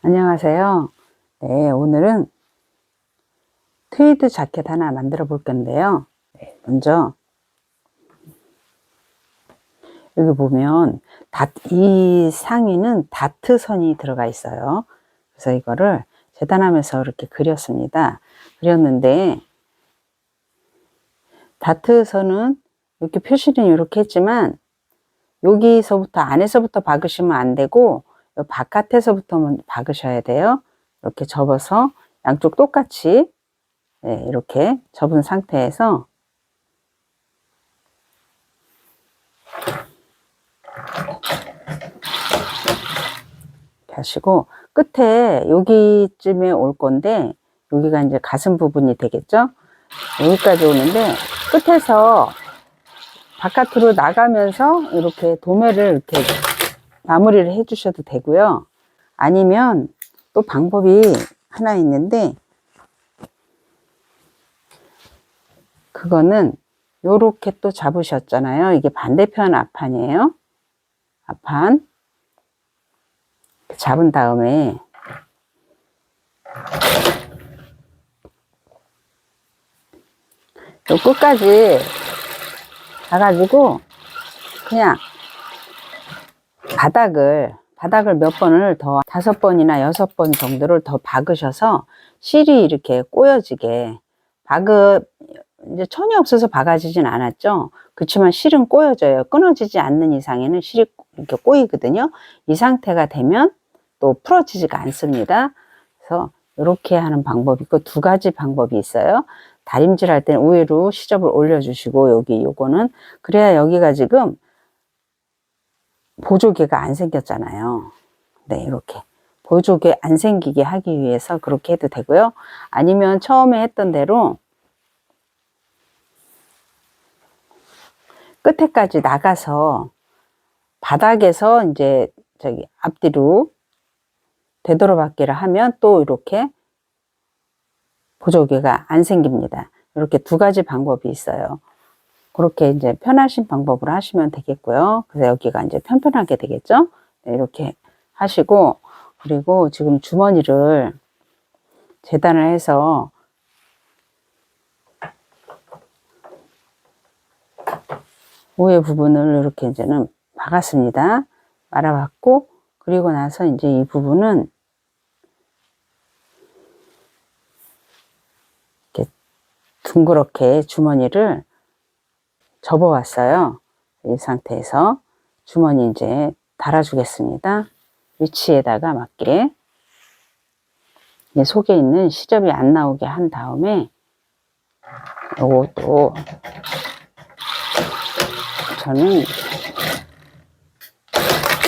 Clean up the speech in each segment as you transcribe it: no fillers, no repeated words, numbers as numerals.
안녕하세요. 네, 오늘은 트위드 자켓 하나 만들어 볼 건데요. 네, 먼저 여기 보면 이 상의는 다트 선이 들어가 있어요. 그래서 이거를 재단하면서 이렇게 그렸는데 다트 선은 이렇게 표시는 이렇게 했지만 여기서부터 안에서부터 박으시면 안 되고 바깥에서부터 박으셔야 돼요. 이렇게 접어서 양쪽 똑같이 이렇게 접은 상태에서 이렇게 하시고 끝에 여기쯤에 올 건데 여기가 이제 가슴 부분이 되겠죠. 여기까지 오는데 끝에서 바깥으로 나가면서 이렇게 도매를 이렇게 마무리를 해 주셔도 되고요. 아니면 또 방법이 하나 있는데 그거는 요렇게 또 잡으셨잖아요. 이게 반대편 앞판이에요. 앞판 잡은 다음에 요 끝까지 가가지고 그냥 바닥을 몇 번을 더 5번이나 6번 정도를 더 박으셔서 실이 이렇게 꼬여지게 이제 천이 없어서 박아지진 않았죠. 그렇지만 실은 꼬여져요. 끊어지지 않는 이상에는 실이 이렇게 꼬이거든요. 이 상태가 되면 또 풀어지지가 않습니다. 그래서 이렇게 하는 방법이 있고 두 가지 방법이 있어요. 다림질 할 때는 우회로 시접을 올려주시고 요거는 그래야 여기가 지금 보조개가 안 생겼잖아요. 네, 이렇게 보조개 안 생기게 하기 위해서 그렇게 해도 되고요. 아니면 처음에 했던 대로 끝에까지 나가서 바닥에서 이제 저기 앞뒤로 되돌아받기를 하면 또 이렇게 보조개가 안 생깁니다. 이렇게 두 가지 방법이 있어요. 그렇게 이제 편하신 방법으로 하시면 되겠고요. 그래서 여기가 이제 편편하게 되겠죠. 네, 이렇게 하시고 그리고 지금 주머니를 재단을 해서 위에 부분을 이렇게 이제는 박았습니다. 말아봤고 그리고 나서 이제 이 부분은 이렇게 둥그렇게 주머니를 접어왔어요. 이 상태에서 주머니 이제 달아주겠습니다. 위치에다가 맞게 속에 있는 시접이 안 나오게 한 다음에 요것도 저는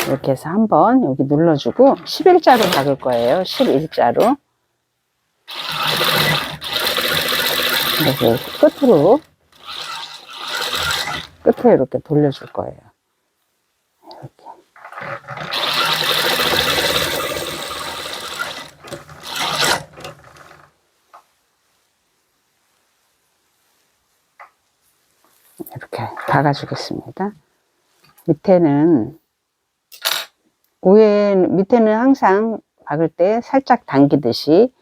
이렇게 해서 한번 여기 눌러주고 11자로 박을 거예요. 11자로 이렇게 끝에 이렇게 돌려줄 거예요. 이렇게. 이렇게 박아주겠습니다. 밑에는 항상 박을 때 살짝 당기듯이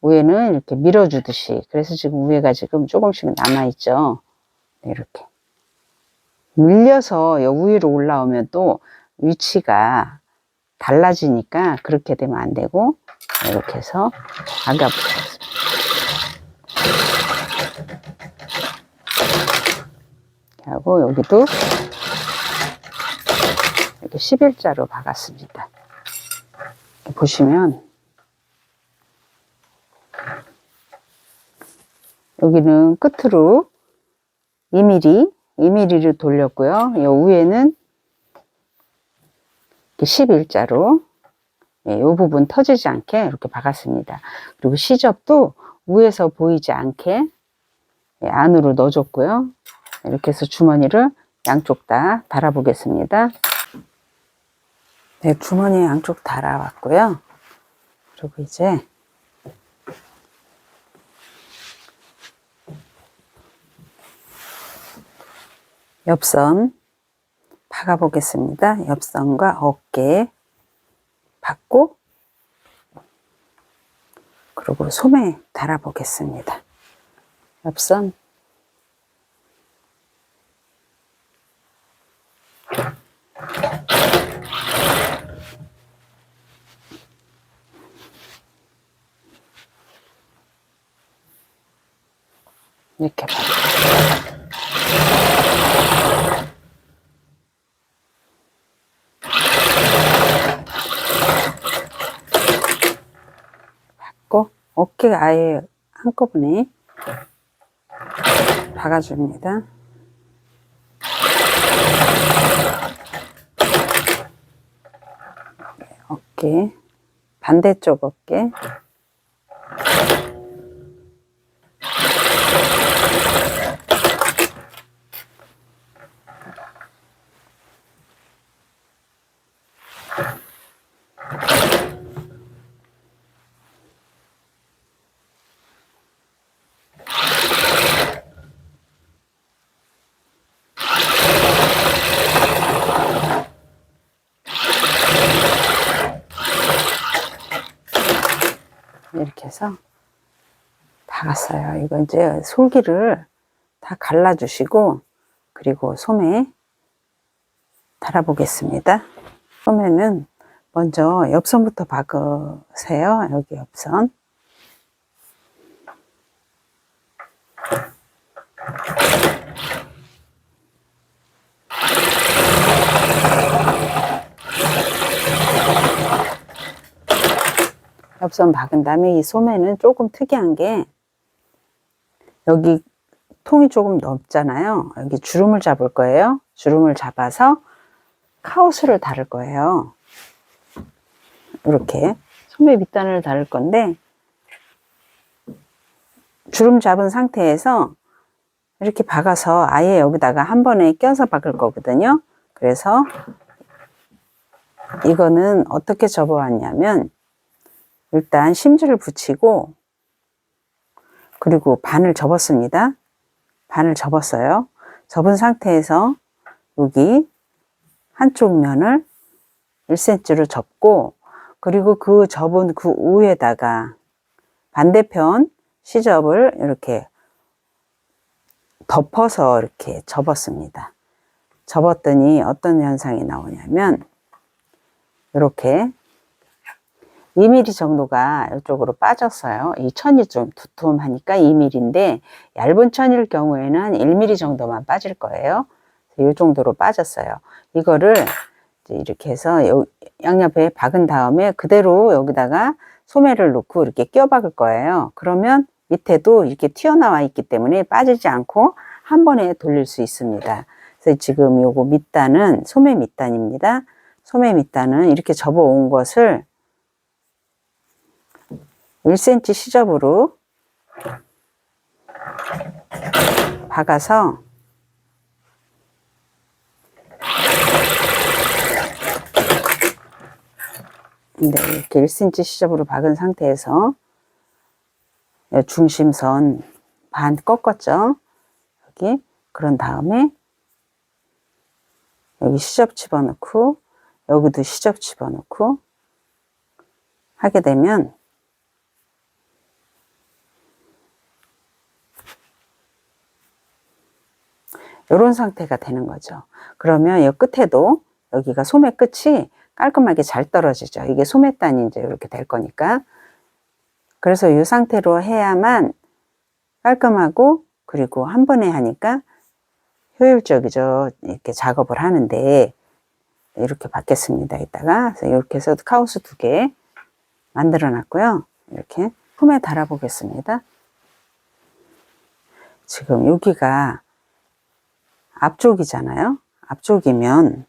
위에는 이렇게 밀어주듯이 그래서 지금 위에가 지금 조금씩 남아있죠. 이렇게 밀려서 여 위로 올라오면 또 위치가 달라지니까 그렇게 되면 안 되고 이렇게 해서 박아보겠습니다. 이렇게 하고 여기도 이렇게 11자로 박았습니다. 보시면 여기는 끝으로 2mm를 돌렸고요. 이 위에는 11자로 이 부분 터지지 않게 이렇게 박았습니다. 그리고 시접도 위에서 보이지 않게 안으로 넣어줬고요. 이렇게 해서 주머니를 양쪽 다 달아 보겠습니다. 네, 주머니 양쪽 달아왔고요. 그리고 이제 옆선 박아 보겠습니다. 옆선과 어깨 박고 그리고 소매 달아 보겠습니다. 옆선 이렇게 받고 어깨가 아예 한꺼번에 박아줍니다. 어깨, 반대쪽 어깨. 이렇게 해서 박았어요. 이거 이제 솔기를 다 갈라주시고 그리고 소매 달아 보겠습니다. 소매는 먼저 옆선부터 박으세요. 여기 옆선. 옆선 박은 다음에 이 소매는 조금 특이한 게 여기 통이 조금 넓잖아요. 여기 주름을 잡을 거예요. 주름을 잡아서 카우스를 달을 거예요. 이렇게 소매 밑단을 달을 건데 주름 잡은 상태에서 이렇게 박아서 아예 여기다가 한 번에 껴서 박을 거거든요. 그래서 이거는 어떻게 접어왔냐면 일단 심지를 붙이고 그리고 반을 접었습니다. 반을 접었어요. 접은 상태에서 여기 한쪽 면을 1cm로 접고 그리고 그 접은 그 위에다가 반대편 시접을 이렇게 덮어서 이렇게 접었습니다. 접었더니 어떤 현상이 나오냐면 이렇게 2mm 정도가 이쪽으로 빠졌어요. 이 천이 좀 두툼하니까 2mm인데 얇은 천일 경우에는 한 1mm 정도만 빠질 거예요. 이 정도로 빠졌어요. 이거를 이렇게 해서 양옆에 박은 다음에 그대로 여기다가 소매를 놓고 이렇게 껴 박을 거예요. 그러면 밑에도 이렇게 튀어나와 있기 때문에 빠지지 않고 한 번에 돌릴 수 있습니다. 그래서 지금 요거 밑단은 소매 밑단입니다. 소매 밑단은 이렇게 접어 온 것을 1cm 시접으로 박아서 이렇게 1cm 시접으로 박은 상태에서 중심선 반 꺾었죠. 여기 그런 다음에 여기 시접 집어넣고 여기도 시접 집어넣고 하게 되면 이런 상태가 되는 거죠. 그러면 이 끝에도 여기가 소매 끝이 깔끔하게 잘 떨어지죠. 이게 소매단이 이제 이렇게 될 거니까. 그래서 이 상태로 해야만 깔끔하고 그리고 한 번에 하니까 효율적이죠. 이렇게 작업을 하는데 이렇게 받겠습니다. 이따가 그래서 이렇게 해서 카우스 2개 만들어 놨고요. 이렇게 소매 달아 보겠습니다. 지금 여기가 앞쪽이잖아요. 앞쪽이면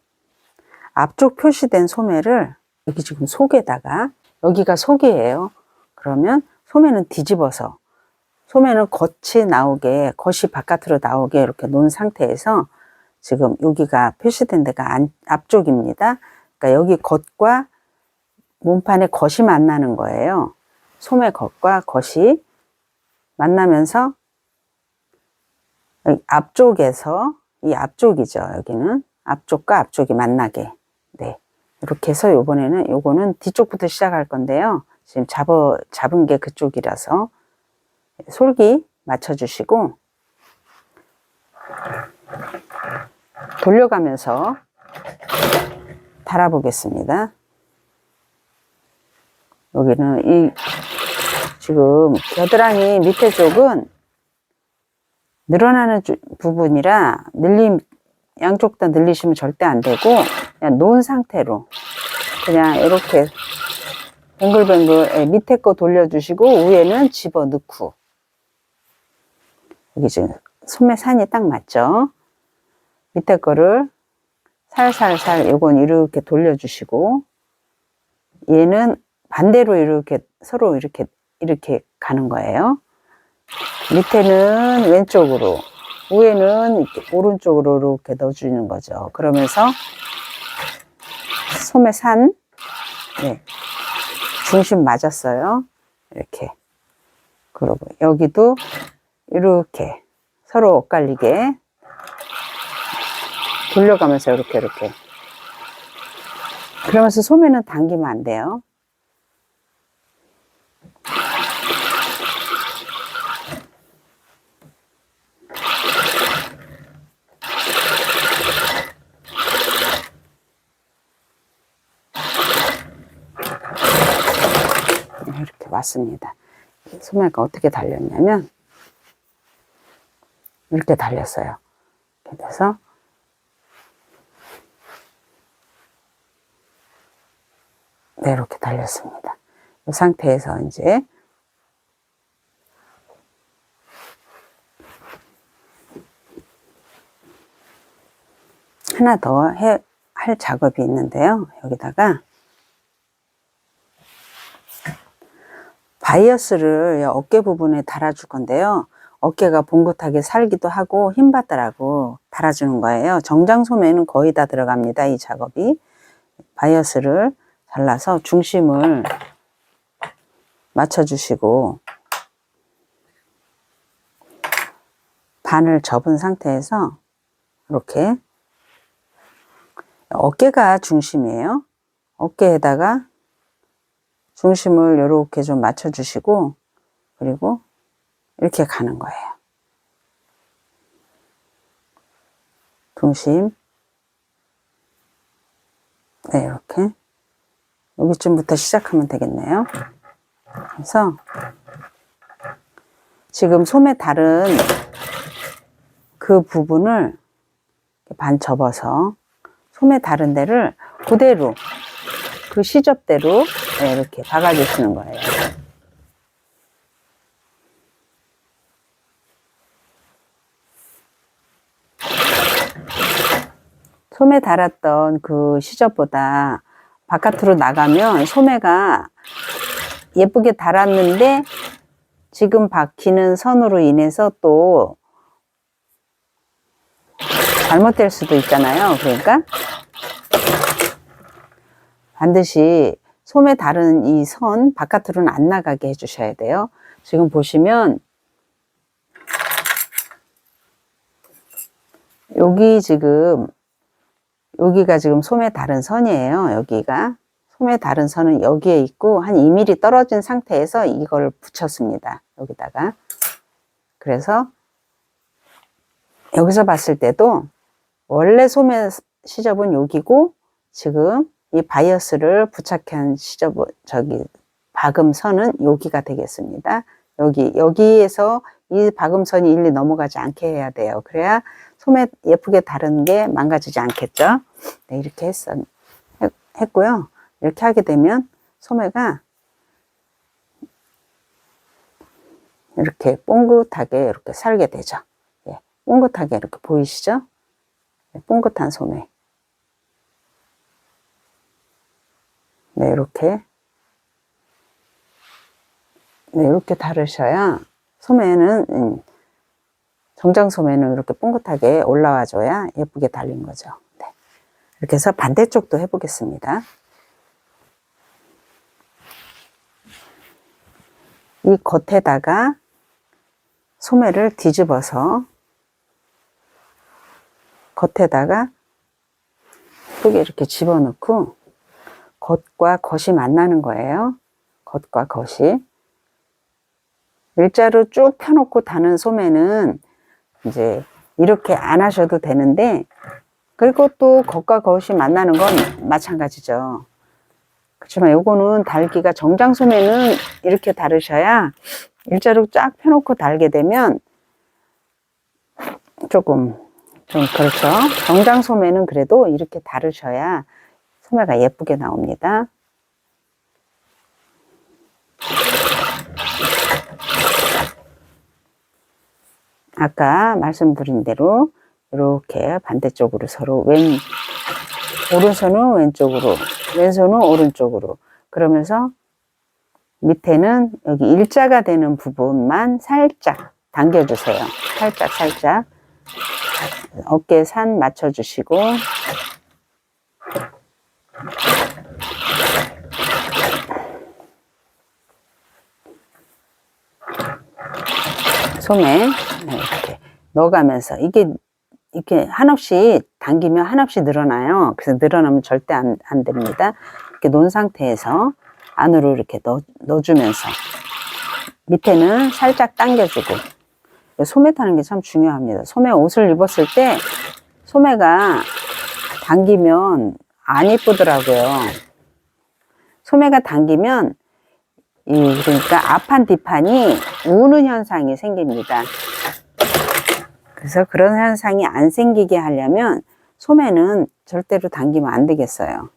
앞쪽 표시된 소매를 여기 지금 속에다가 여기가 속이에요. 그러면 소매는 뒤집어서 소매는 겉이 나오게 겉이 바깥으로 나오게 이렇게 놓은 상태에서 지금 여기가 표시된 데가 앞쪽입니다. 그러니까 여기 겉과 몸판의 겉이 만나는 거예요. 소매 겉과 겉이 만나면서 앞쪽에서 이 앞쪽이죠. 여기는 앞쪽과 앞쪽이 만나게. 네. 이렇게 해서 요번에는 요거는 뒤쪽부터 시작할 건데요. 지금 잡은 게 그쪽이라서 솔기 맞춰주시고 돌려가면서 달아보겠습니다. 여기는 지금 겨드랑이 밑에 쪽은 늘어나는 부분이라 양쪽 다 늘리시면 절대 안 되고 그냥 놓은 상태로 그냥 이렇게 뱅글뱅글 밑에 거 돌려주시고 위에는 집어넣고 여기 지금 소매 산이 딱 맞죠? 밑에 거를 살살살 요건 이렇게 돌려주시고 얘는 반대로 이렇게 서로 이렇게 가는 거예요. 밑에는 왼쪽으로 위에는 오른쪽으로 이렇게 넣어주는 거죠. 그러면서 소매 산 중심 맞았어요. 이렇게. 그리고 여기도 이렇게 서로 엇갈리게 돌려가면서 이렇게 그러면서 소매는 당기면 안 돼요. 이렇게 왔습니다. 소매가 어떻게 달렸냐면 이렇게 달렸어요. 이렇게 돼서 네, 이렇게 달렸습니다. 이 상태에서 이제 하나 더 할 작업이 있는데요. 여기다가 바이어스를 어깨 부분에 달아줄 건데요. 어깨가 봉긋하게 살기도 하고 힘 받으라고 달아주는 거예요. 정장 소매는 거의 다 들어갑니다. 이 작업이. 바이어스를 잘라서 중심을 맞춰주시고 반을 접은 상태에서 이렇게 어깨가 중심이에요. 어깨에다가 중심을 이렇게 좀 맞춰주시고 그리고 이렇게 가는 거예요. 중심 네, 이렇게 여기쯤부터 시작하면 되겠네요. 그래서 지금 소매 다른 그 부분을 반 접어서 소매 다른 데를 그대로 그 시접대로 이렇게 박아주시는 거예요. 소매 달았던 그 시접보다 바깥으로 나가면 소매가 예쁘게 달았는데 지금 박히는 선으로 인해서 또 잘못될 수도 있잖아요. 그러니까 반드시 소매 다른 이 선 바깥으로는 안 나가게 해주셔야 돼요. 지금 보시면 여기가 지금 소매 다른 선이에요. 여기가 소매 다른 선은 여기에 있고 한 2mm 떨어진 상태에서 이걸 붙였습니다. 여기다가. 그래서 여기서 봤을 때도 원래 소매 시접은 여기고 지금 이 바이어스를 부착한 박음선은 여기가 되겠습니다. 여기에서 이 박음선이 일리 넘어가지 않게 해야 돼요. 그래야 소매 예쁘게 다른 게 망가지지 않겠죠. 네, 이렇게 했고요. 이렇게 하게 되면 소매가 이렇게 뽕긋하게 이렇게 살게 되죠. 예, 뽕긋하게 이렇게 보이시죠? 네, 뽕긋한 소매. 네, 이렇게. 네, 이렇게 다르셔야 소매는, 정장 소매는 이렇게 뽕긋하게 올라와줘야 예쁘게 달린 거죠. 네. 이렇게 해서 반대쪽도 해보겠습니다. 이 겉에다가 소매를 뒤집어서 겉에다가 예쁘게 이렇게 집어넣고 겉과 겉이 만나는 거예요. 겉과 겉이. 일자로 쭉 펴놓고 다는 소매는 이제 이렇게 안 하셔도 되는데, 그리고 또 겉과 겉이 만나는 건 마찬가지죠. 그렇지만 요거는 달기가, 정장 소매는 이렇게 다르셔야, 일자로 쫙 펴놓고 달게 되면 조금 좀 그렇죠. 정장 소매는 그래도 이렇게 다르셔야 소매가 예쁘게 나옵니다. 아까 말씀드린 대로 이렇게 반대쪽으로 서로 오른손은 왼쪽으로, 왼손은 오른쪽으로, 그러면서 밑에는 여기 일자가 되는 부분만 살짝 당겨주세요. 살짝 어깨 산 맞춰주시고, 소매 이렇게 넣어가면서, 이게 이렇게 한없이 당기면 한없이 늘어나요. 그래서 늘어나면 절대 안 됩니다. 이렇게 놓은 상태에서 안으로 이렇게 넣어주면서 밑에는 살짝 당겨주고, 소매 타는 게 참 중요합니다. 소매 옷을 입었을 때 소매가 당기면 안 이쁘더라고요. 소매가 당기면 그러니까 앞판 뒷판이 우는 현상이 생깁니다. 그래서 그런 현상이 안 생기게 하려면 소매는 절대로 당기면 안 되겠어요.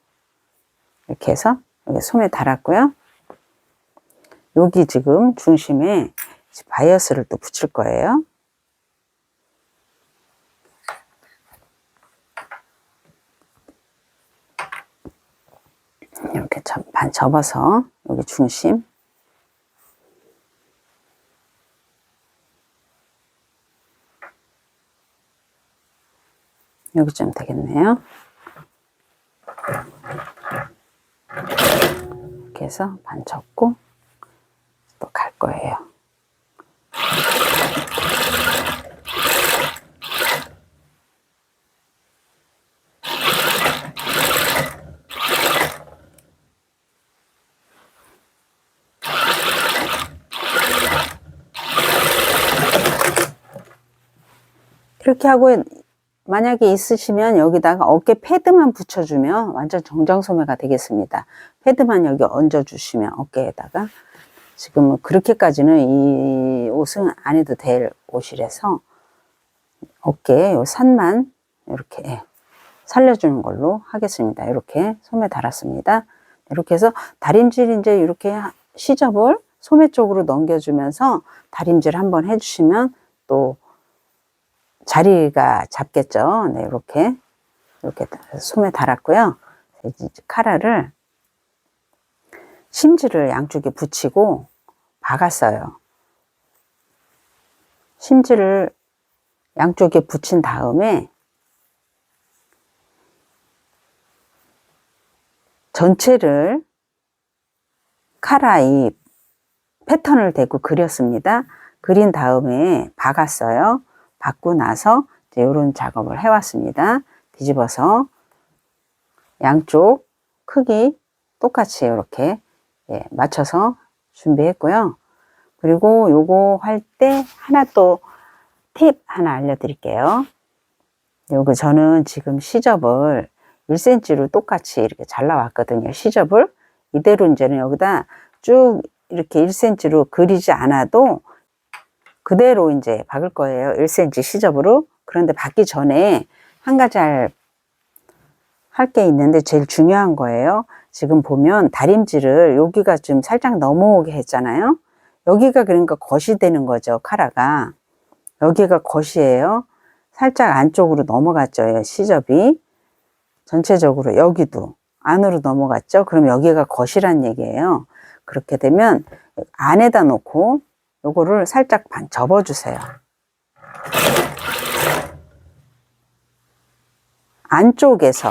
이렇게 해서 여기 소매 달았고요. 여기 지금 중심에 바이어스를 또 붙일 거예요. 이렇게 반 접어서 여기 중심, 여기쯤 되겠네요. 이렇게 해서 반 접고 또 갈 거예요. 이렇게 하고, 만약에 있으시면 여기다가 어깨 패드만 붙여주면 완전 정장 소매가 되겠습니다. 패드만 여기 얹어주시면 어깨에다가. 지금 그렇게까지는 이 옷은 안 해도 될 옷이라서 어깨 요 산만 이렇게 살려주는 걸로 하겠습니다. 이렇게 소매 달았습니다. 이렇게 해서 다림질 이제 이렇게 시접을 소매 쪽으로 넘겨주면서 다림질 한번 해주시면 또 자리가 잡겠죠. 네, 이렇게 소매 달았고요. 이제 카라를, 심지를 양쪽에 붙이고 박았어요. 심지를 양쪽에 붙인 다음에 전체를 카라 이 패턴을 대고 그렸습니다. 그린 다음에 박았어요. 박고 나서 이제 이런 작업을 해왔습니다. 뒤집어서 양쪽 크기 똑같이 이렇게 맞춰서 준비했고요. 그리고 요거 할 때 하나 또 팁 하나 알려드릴게요. 요거 저는 지금 시접을 1cm로 똑같이 이렇게 잘라왔거든요. 시접을 이대로 이제는 여기다 쭉 이렇게 1cm로 그리지 않아도 그대로 이제 박을 거예요. 1cm 시접으로. 그런데 박기 전에 한 가지 할 게 있는데 제일 중요한 거예요. 지금 보면 다림질을 여기가 좀 살짝 넘어오게 했잖아요. 여기가 그러니까 겉이 되는 거죠. 카라가. 여기가 겉이에요. 살짝 안쪽으로 넘어갔죠. 시접이. 전체적으로 여기도 안으로 넘어갔죠. 그럼 여기가 겉이란 얘기예요. 그렇게 되면 안에다 놓고 요거를 살짝 반 접어주세요. 안쪽에서.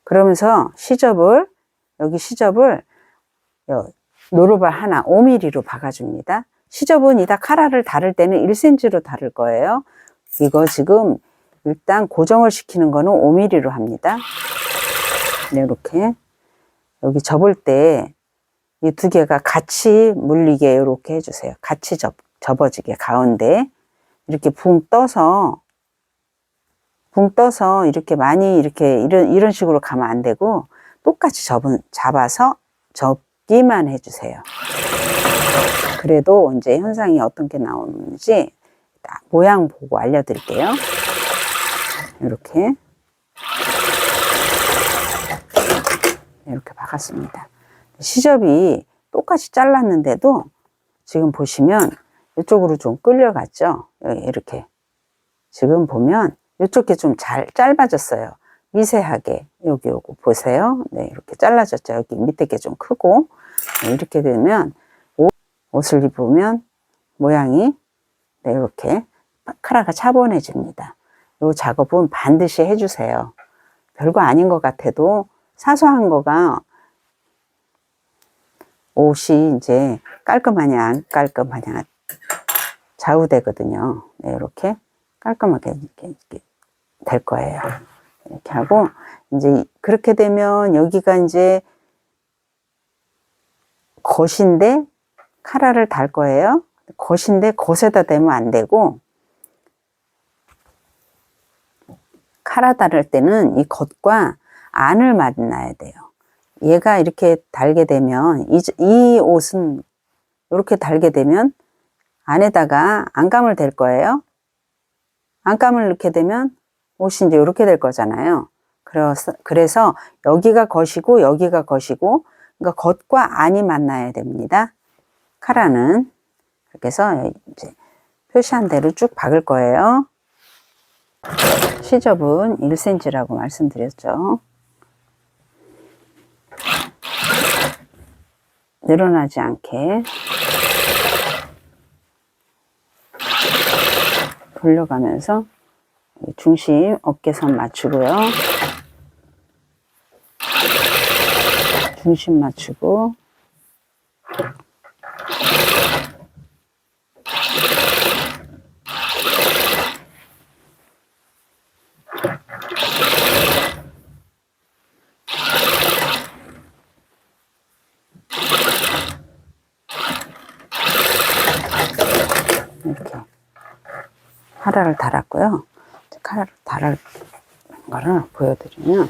그러면서 시접을, 여기 시접을 노루발 하나 5mm로 박아줍니다. 시접은 이따 카라를 다를 때는 1cm로 다를 거예요. 이거 지금 일단 고정을 시키는 거는 5mm로 합니다. 네, 이렇게 여기 접을 때 이 두 개가 같이 물리게 이렇게 해주세요. 같이 접어지게 가운데 이렇게 붕 떠서 이렇게 많이 이렇게 이런 식으로 가면 안 되고 똑같이 잡아서 접기만 해주세요. 그래도 이제 현상이 어떤 게 나오는지 모양 보고 알려드릴게요. 이렇게 박았습니다. 시접이 똑같이 잘랐는데도 지금 보시면 이쪽으로 좀 끌려갔죠. 이렇게 지금 보면 이쪽에 좀 짧아졌어요. 미세하게 요거 보세요. 네, 이렇게 잘라졌죠. 여기 밑에 게 좀 크고 이렇게 되면 옷을 입으면 모양이 네, 이렇게 카라가 차분해집니다. 이 작업은 반드시 해주세요. 별거 아닌 것 같아도 사소한 거가 옷이 이제 깔끔하냐 안 깔끔하냐 좌우되거든요. 네, 이렇게 깔끔하게 이렇게 될 거예요. 이렇게 하고 이제 그렇게 되면 여기가 이제 겉인데 카라를 달 거예요. 겉인데 겉에다 대면 안 되고 카라 달을 때는 이 겉과 안을 만나야 돼요. 얘가 이렇게 달게 되면 이 옷은 이렇게 달게 되면 안에다가 안감을 댈 거예요. 안감을 넣게 되면 옷이 이제 이렇게 될 거잖아요. 그래서 여기가 겉이고 여기가 겉이고 그러니까 겉과 안이 만나야 됩니다. 카라는 그렇게 해서 이제 표시한 대로 쭉 박을 거예요. 시접은 1cm라고 말씀드렸죠. 늘어나지 않게 돌려가면서 중심 어깨선 맞추고요. 중심 맞추고 이렇게 카라를 달았고요. 카라를 달을 거를 보여드리면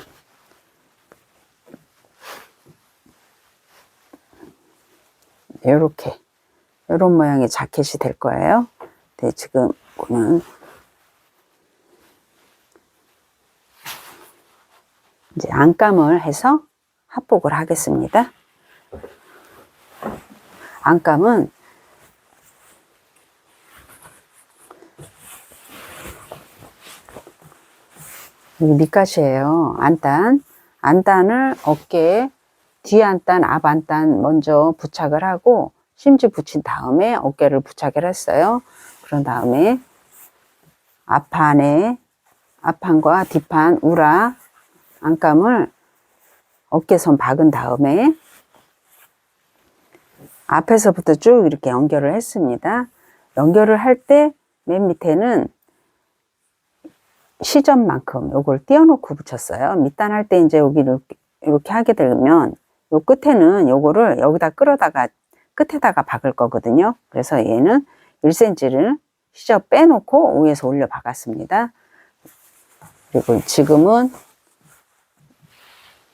이렇게 이런 모양의 자켓이 될 거예요. 네, 지금 보면 이제 안감을 해서 합복을 하겠습니다. 안감은 여기 밑갓이에요. 안단을 어깨에 뒤 안단, 앞 안단 먼저 부착을 하고 심지 붙인 다음에 어깨를 부착을 했어요. 그런 다음에 앞판과 뒷판, 우라 안감을 어깨선 박은 다음에 앞에서부터 쭉 이렇게 연결을 했습니다. 연결을 할 때 맨 밑에는 시접만큼 요걸 띄워놓고 붙였어요. 밑단 할 때 이제 여기 이렇게 하게 되면 요 끝에는 요거를 여기다 끌어다가 끝에다가 박을 거거든요. 그래서 얘는 1cm를 시접 빼놓고 위에서 올려 박았습니다. 그리고 지금은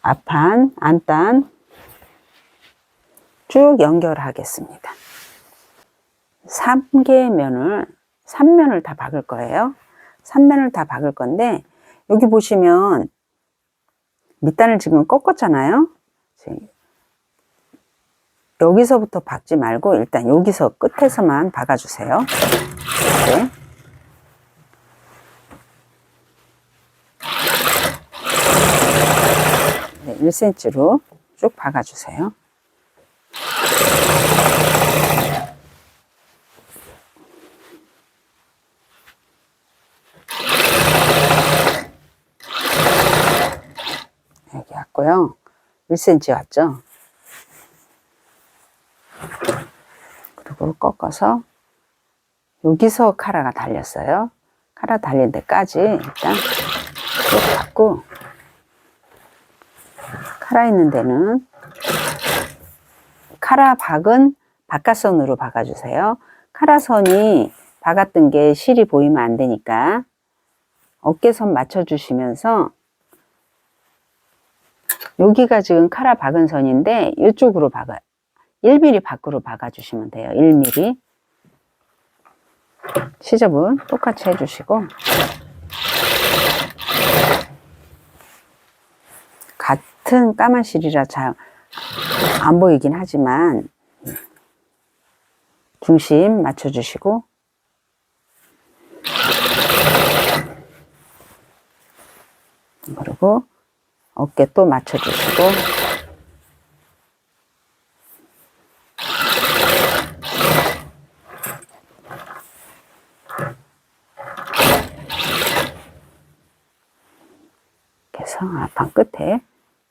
앞판, 안단 쭉 연결하겠습니다. 3면을 다 박을 거예요. 3면을 다 박을 건데 여기 보시면 밑단을 지금 꺾었잖아요. 여기서부터 박지 말고 일단 여기서 끝에서만 박아주세요. 이렇게. 네, 1cm로 쭉 박아주세요. 여기 왔고요. 1cm 왔죠? 그리고 꺾어서 여기서 카라가 달렸어요. 카라 달린 데까지 일단 쭉 받고 카라 있는 데는 카라 박은 바깥선으로 박아주세요. 카라선이 박았던 게 실이 보이면 안 되니까 어깨선 맞춰주시면서, 여기가 지금 카라 박은 선인데 이쪽으로 1mm 밖으로 박아주시면 돼요. 1mm. 시접은 똑같이 해주시고, 같은 까만 실이라 잘 안 보이긴 하지만 중심 맞춰주시고, 그리고 어깨 또 맞춰주시고, 그래서 앞판 끝에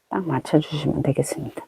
딱 맞춰주시면 되겠습니다.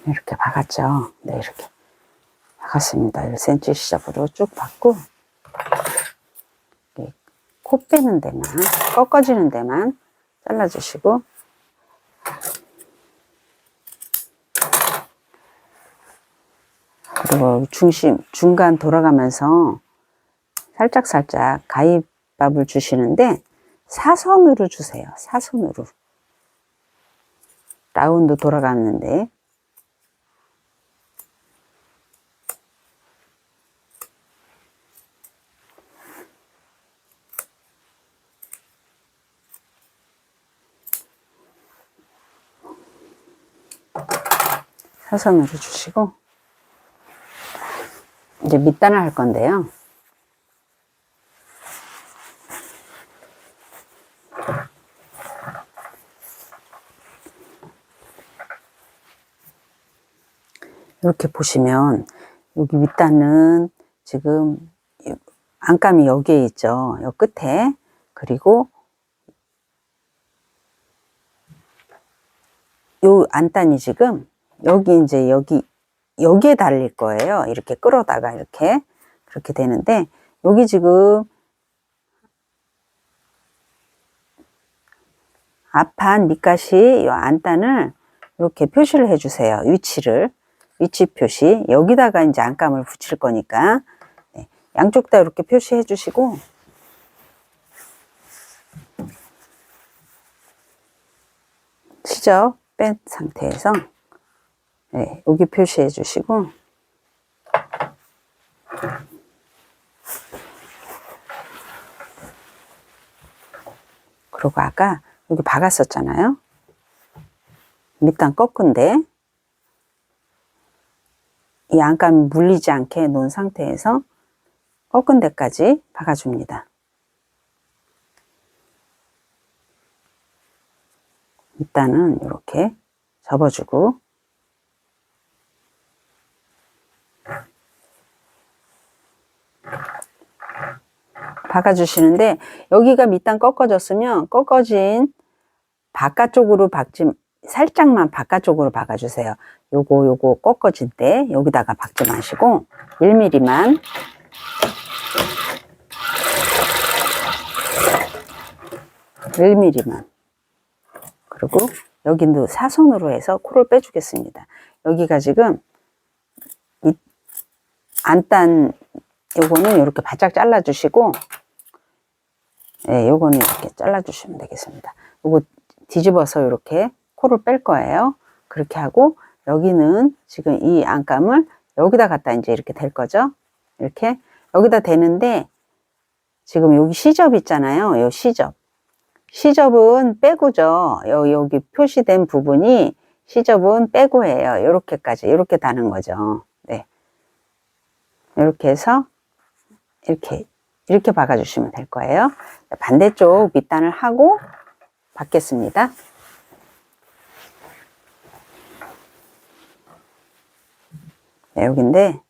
이렇게 박았죠. 네, 이렇게 박았습니다. 1cm 시접으로 쭉 박고, 코 빼는 데만, 꺾어지는 데만 잘라주시고, 그리고 중간 돌아가면서 살짝살짝 가위밥을 주시는데 사선으로 주세요. 사선으로. 라운드 돌아가는데. 사선으로 주시고, 이제 밑단을 할 건데요. 이렇게 보시면 여기 밑단은 지금 안감이 여기에 있죠. 요 끝에. 그리고 요 안단이 지금 여기 이제 여기에 달릴 거예요. 이렇게 끌어다가 이렇게 그렇게 되는데, 여기 지금 앞판 밑가시 이 안단을 이렇게 표시를 해주세요. 위치 표시. 여기다가 이제 안감을 붙일 거니까, 네, 양쪽 다 이렇게 표시해 주시고, 시접 뺀 상태에서, 네, 여기 표시해 주시고, 그리고 아까 여기 박았었잖아요. 밑단 꺾은데 이 안감이 물리지 않게 놓은 상태에서 꺾은 데까지 박아줍니다. 밑단은 이렇게 접어주고, 박아주시는데, 여기가 밑단 꺾어졌으면 꺾어진 바깥쪽으로 살짝만 바깥쪽으로 박아주세요. 요거 꺾어질 때 여기다가 박지 마시고 1mm만, 그리고 여기도 사선으로 해서 코를 빼주겠습니다. 여기가 지금 이 안단, 요거는 이렇게 바짝 잘라주시고, 네, 요거는 이렇게 잘라주시면 되겠습니다. 요거 뒤집어서 이렇게 코를 뺄 거예요. 그렇게 하고, 여기는 지금 이 안감을 여기다 갖다 이제 이렇게 댈 거죠. 이렇게 여기다 대는데, 지금 여기 시접 있잖아요. 요 시접은 빼고죠. 여기 표시된 부분이 시접은 빼고예요. 요렇게까지, 이렇게 다는 거죠. 네. 이렇게 해서 이렇게 이렇게 박아주시면 될 거예요. 반대쪽 밑단을 하고 박겠습니다. 네, 여기인데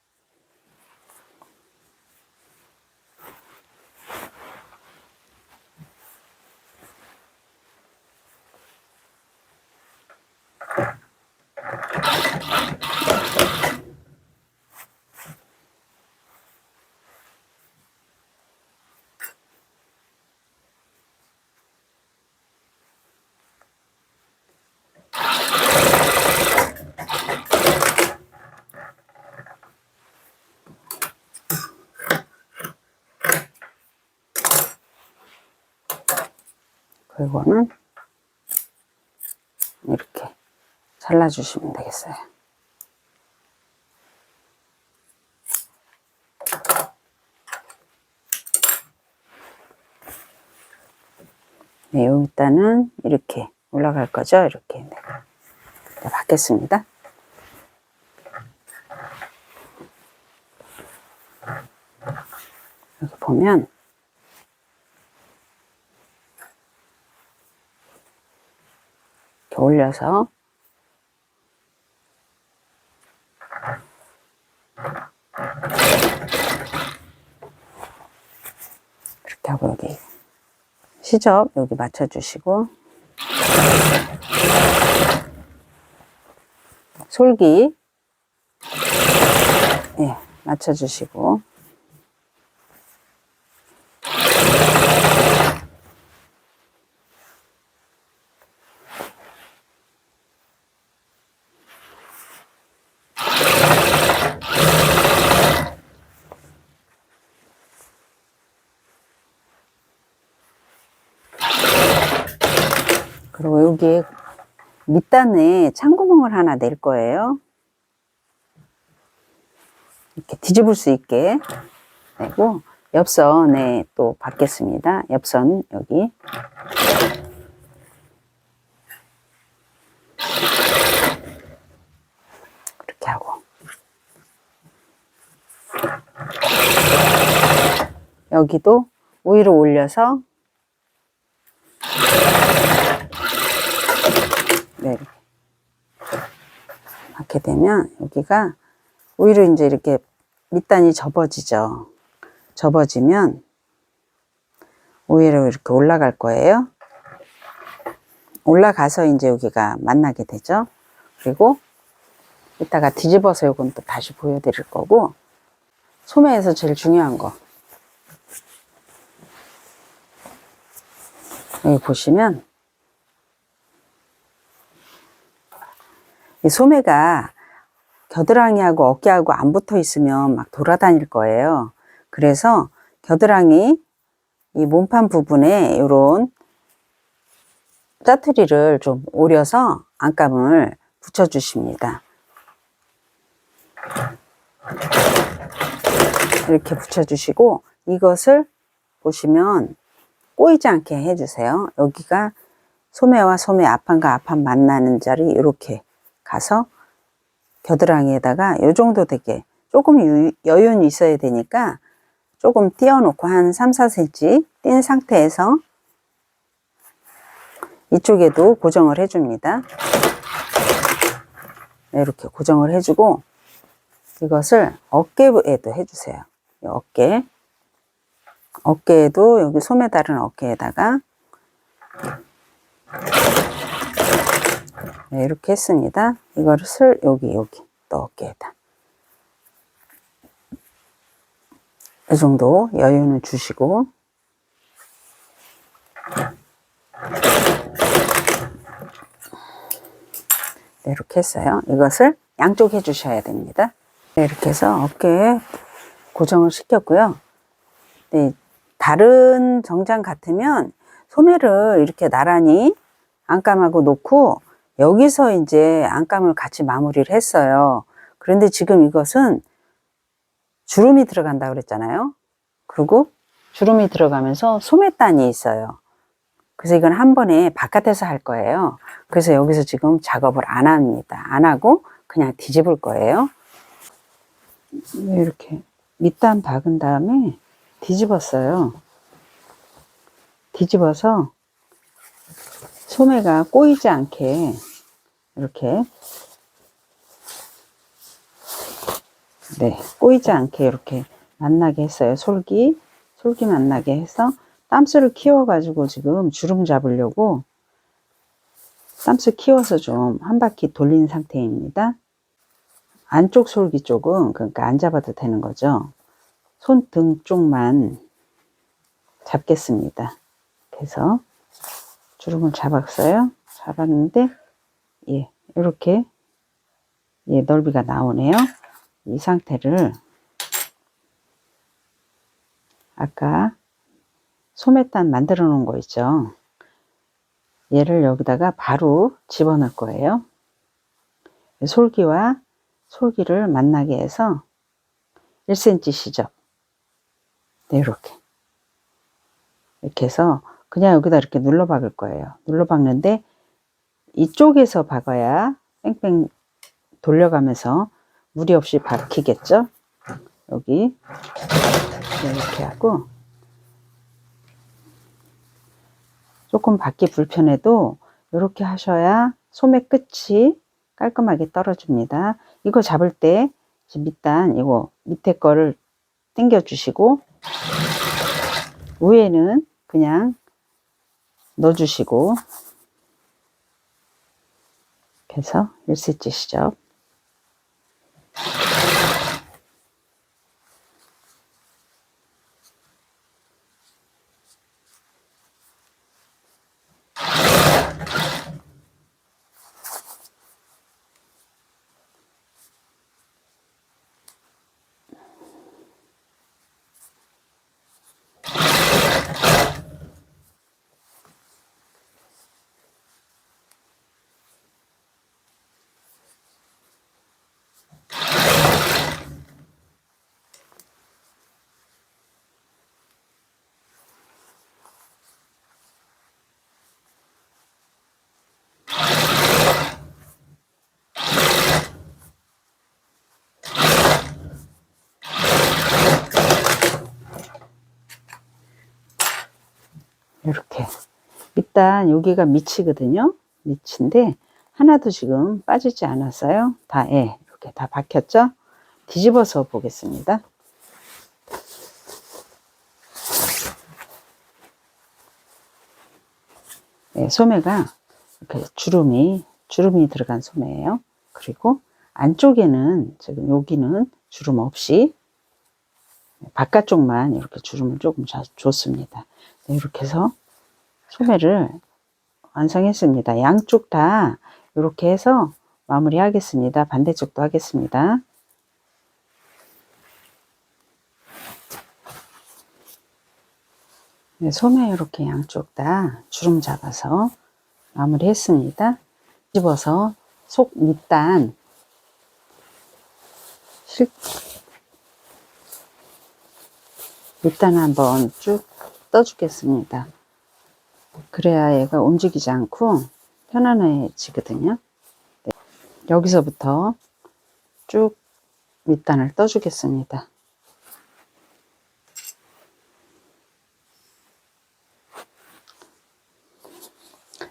그리고는 이렇게 잘라주시면 되겠어요. 네, 여기다는 이렇게 올라갈 거죠. 이렇게. 네. 네, 받겠습니다. 여기 보면 이렇게 올려서 이렇게 하고 여기 시접 여기 맞춰주시고 솔기 예, 맞춰주시고 그리고 여기에 밑단에 창구멍을 하나 낼 거예요. 이렇게 뒤집을 수 있게 내고 옆선에 또 받겠습니다. 옆선 여기 그렇게 하고 여기도 위로 올려서 네, 이렇게 하게 되면 여기가 오히려 이제 이렇게 밑단이 접어지죠. 접어지면 오히려 이렇게 올라갈 거예요. 올라가서 이제 여기가 만나게 되죠. 그리고 이따가 뒤집어서 요건 또 다시 보여드릴 거고 소매에서 제일 중요한 거 여기 보시면 이 소매가 겨드랑이하고 어깨하고 안 붙어 있으면 막 돌아다닐 거예요. 그래서 겨드랑이 이 몸판 부분에 이런 짜투리를 좀 오려서 안감을 붙여 주십니다. 이렇게 붙여 주시고 이것을 보시면 꼬이지 않게 해주세요. 여기가 소매와 소매 앞판과 앞판 만나는 자리 이렇게 가서 겨드랑이에다가 요 정도 되게 조금 여윤이 있어야 되니까 조금 띄워놓고 한 3, 4cm 띈 상태에서 이쪽에도 고정을 해줍니다. 이렇게 고정을 해주고 이것을 어깨에도 해주세요. 어깨에도 여기 소매 다른 어깨에다가 네, 이렇게 했습니다. 이거를 여기 또 어깨에다 이 정도 여유는 주시고 네, 이렇게 했어요. 이것을 양쪽 해주셔야 됩니다. 네, 이렇게 해서 어깨에 고정을 시켰고요. 네, 다른 정장 같으면 소매를 이렇게 나란히 안감하고 놓고 여기서 이제 안감을 같이 마무리를 했어요. 그런데 지금 이것은 주름이 들어간다 그랬잖아요. 그리고 주름이 들어가면서 소매단이 있어요. 그래서 이건 한 번에 바깥에서 할 거예요. 그래서 여기서 지금 작업을 안 합니다. 안 하고 그냥 뒤집을 거예요. 이렇게 밑단 박은 다음에 뒤집었어요. 뒤집어서 소매가 꼬이지 않게 이렇게, 네, 꼬이지 않게 이렇게 만나게 했어요. 솔기 만나게 해서 땀수를 키워가지고 지금 주름 잡으려고 땀수 키워서 좀 한 바퀴 돌린 상태입니다. 안쪽 솔기 쪽은 그러니까 안 잡아도 되는 거죠. 손등 쪽만 잡겠습니다. 그래서 주름을 잡았어요. 잡았는데, 예, 이렇게, 예, 넓이가 나오네요. 이 상태를 아까 소매단 만들어 놓은 거 있죠. 얘를 여기다가 바로 집어넣을 거예요. 솔기와 솔기를 만나게 해서 1cm 시접. 네, 이렇게 해서 그냥 여기다 이렇게 눌러 박을 거예요. 눌러 박는데 이쪽에서 박아야 뺑뺑 돌려가면서 무리 없이 박히겠죠. 여기 이렇게 하고, 조금 받기 불편해도 이렇게 하셔야 소매 끝이 깔끔하게 떨어집니다. 이거 잡을 때 밑단 이거 밑에 거를 당겨 주시고 위에는 그냥 넣어 주시고, 그래서 1cm 시접. 이렇게 일단 여기가 밑이거든요. 밑인데 하나도 지금 빠지지 않았어요. 다, 예, 이렇게 다 박혔죠. 뒤집어서 보겠습니다. 예, 소매가 이렇게 주름이 들어간 소매예요. 그리고 안쪽에는 지금 여기는 주름 없이 바깥쪽만 이렇게 주름을 조금 줬습니다. 네, 이렇게 해서 소매를 완성했습니다. 양쪽 다 이렇게 해서 마무리 하겠습니다. 반대쪽도 하겠습니다. 네, 소매 이렇게 양쪽 다 주름 잡아서 마무리 했습니다. 뒤집어서 속 밑단 밑단 한번 쭉 떠주겠습니다. 그래야 얘가 움직이지 않고 편안해지거든요. 네, 여기서부터 쭉 밑단을 떠주겠습니다.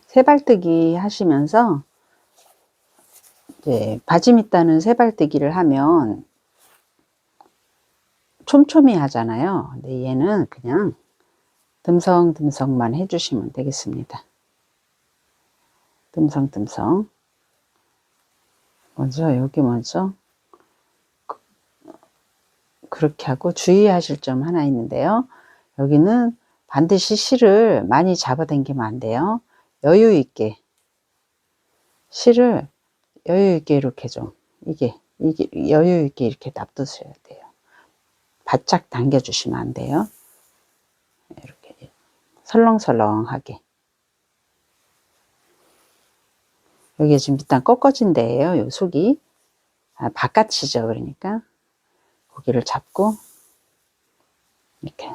세발뜨기 하시면서 이제 바지 밑단은 세발뜨기를 하면 촘촘히 하잖아요. 근데 얘는 그냥 듬성듬성만 해주시면 되겠습니다. 듬성듬성. 먼저 여기 먼저 그렇게 하고 주의하실 점 하나 있는데요. 여기는 반드시 실을 많이 잡아당기면 안 돼요. 여유 있게 실을 여유 있게 이렇게 좀 이게 여유 있게 이렇게 놔두셔야 돼요. 바짝 당겨 주시면 안 돼요. 이렇게 설렁설렁하게. 여기 지금 일단 꺾어진 데예요. 요 속이 바깥이죠. 그러니까 고기를 잡고 이렇게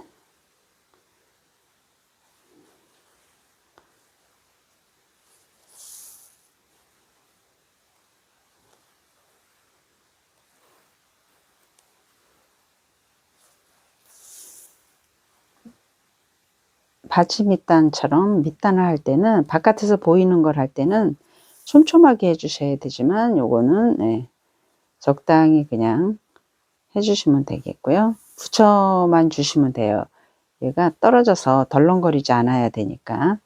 바지 밑단처럼 밑단을 할 때는 바깥에서 보이는 걸 할 때는 촘촘하게 해주셔야 되지만 요거는 네, 적당히 그냥 해주시면 되겠고요. 붙여만 주시면 돼요. 얘가 떨어져서 덜렁거리지 않아야 되니까.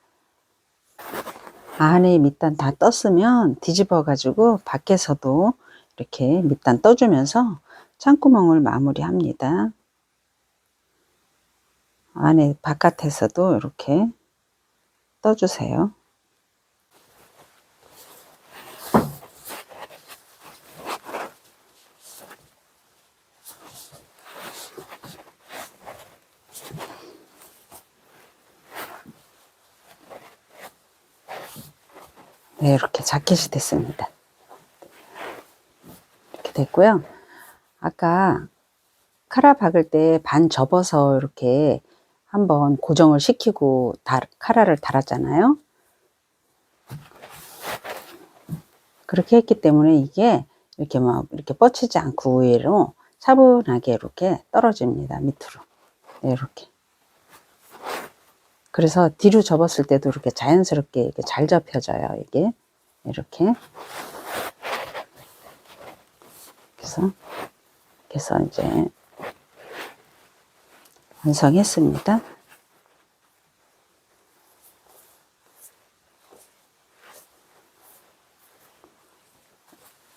안에 밑단 다 떴으면 뒤집어 가지고 밖에서도 이렇게 밑단 떠주면서 창구멍을 마무리합니다. 안에 바깥에서도 이렇게 떠주세요. 네, 이렇게 자켓이 됐습니다. 이렇게 됐고요. 아까 카라 박을 때 반 접어서 이렇게 한번 고정을 시키고 카라를 달았잖아요. 그렇게 했기 때문에 이게 이렇게 막 이렇게 뻗치지 않고 의외로 차분하게 이렇게 떨어집니다. 밑으로. 네, 이렇게. 그래서 뒤로 접었을 때도 이렇게 자연스럽게 이렇게 잘 접혀져요. 이게 이렇게. 그래서 이제 완성했습니다.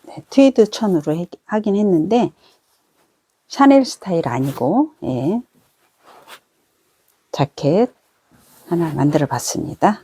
네, 트위드 천으로 하긴 했는데 샤넬 스타일 아니고 예, 자켓 하나 만들어 봤습니다.